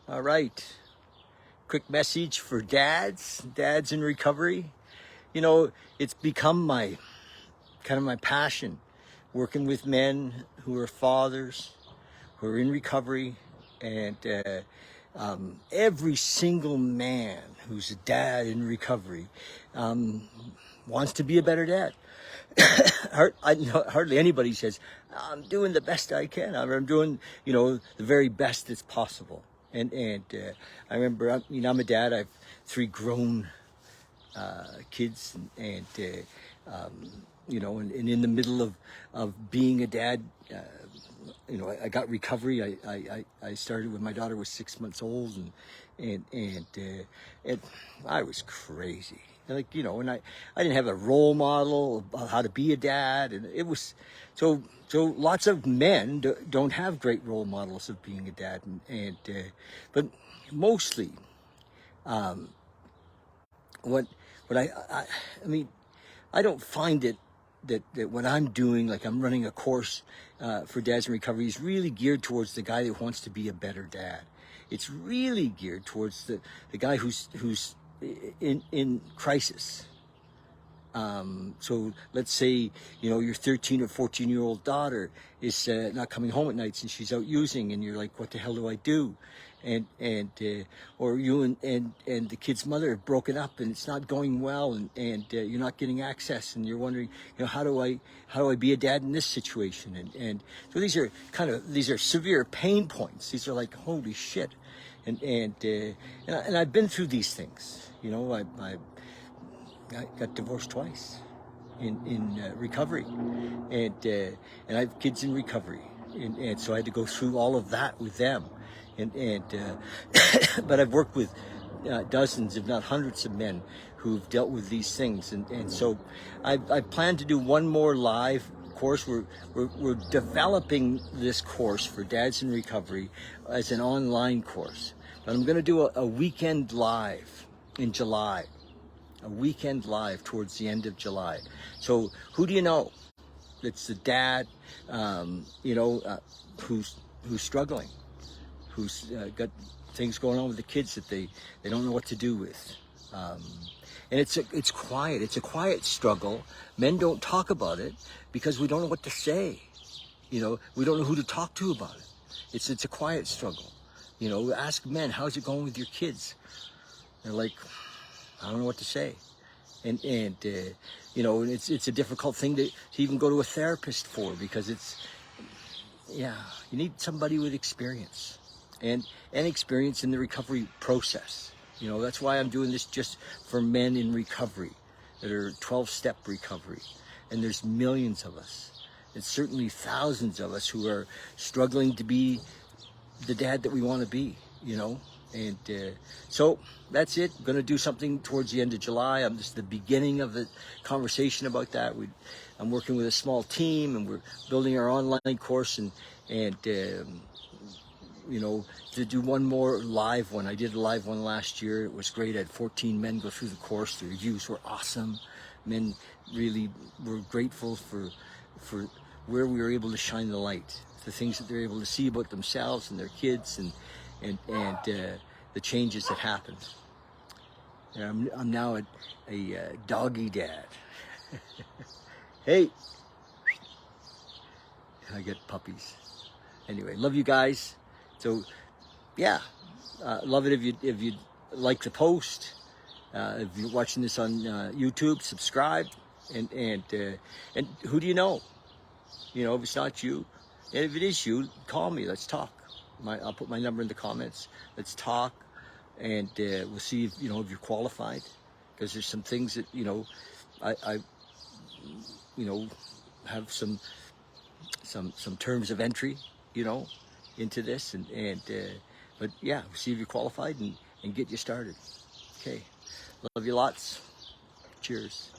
All right. Quick message for dads in recovery. You know, it's become my passion, working with men who are fathers, who are in recovery, and every single man who's a dad in recovery wants to be a better dad. Hardly anybody says, I'm doing the best I can. I'm doing, the very best that's possible. And I remember, I'm a dad. I have 3 grown kids, and in the middle of being a dad, I got recovery. I started when my daughter was 6 months old, and I was crazy. And I didn't have a role model of how to be a dad, and it was so lots of men don't have great role models of being a dad, but mostly, what I don't find it that what I'm doing, like I'm running a course for dads in recovery, is really geared towards the guy that wants to be a better dad. It's really geared towards the guy who's in crisis. So let's say, your 13 or 14-year-old daughter is not coming home at nights and she's out using, and you're like, what the hell do I do? Or you and the kid's mother have broken up and it's not going well, and you're not getting access, and you're wondering, how do I be a dad in this situation? And so these are severe pain points. These are like, holy shit. And I've been through these things. I got divorced twice in recovery, and I have kids in recovery, and so I had to go through all of that with them, but I've worked with dozens, if not hundreds, of men who've dealt with these things, and so I plan to do one more live course. We're developing this course for dads in recovery as an online course, but I'm going to do a weekend live in July. A weekend live towards the end of July. So who do you know that's the dad, who's struggling, who's got things going on with the kids that they don't know what to do with? And it's quiet. It's a quiet struggle. Men don't talk about it because we don't know what to say. We don't know who to talk to about it. It's a quiet struggle. Ask men, how's it going with your kids? They're like, I don't know what to say. And it's a difficult thing to even go to a therapist for, because you need somebody with experience and experience in the recovery process. That's why I'm doing this, just for men in recovery that are 12-step recovery. And there's millions of us. It's certainly thousands of us who are struggling to be the dad that we want to be, And so that's it. I'm going to do something towards the end of July. This is the beginning of the conversation about that. I'm working with a small team, and we're building our online course, and to do one more live one. I did a live one last year. It was great. I had 14 men go through the course. The reviews were awesome. Men really were grateful for where we were able to shine the light, the things that they're able to see about themselves and their kids, and the changes that happened. And I'm now a doggy dad. Hey, I get puppies. Anyway, love you guys. So, yeah, love it if you like the post. If you're watching this on YouTube, subscribe. And who do you know? If it's not you, and if it is you, call me. Let's talk. I'll put my number in the comments. Let's talk, and we'll see if you're qualified, because there's some things that I have some terms of entry into this, but yeah, we'll see if you're qualified and get you started. Okay, love you lots. Cheers.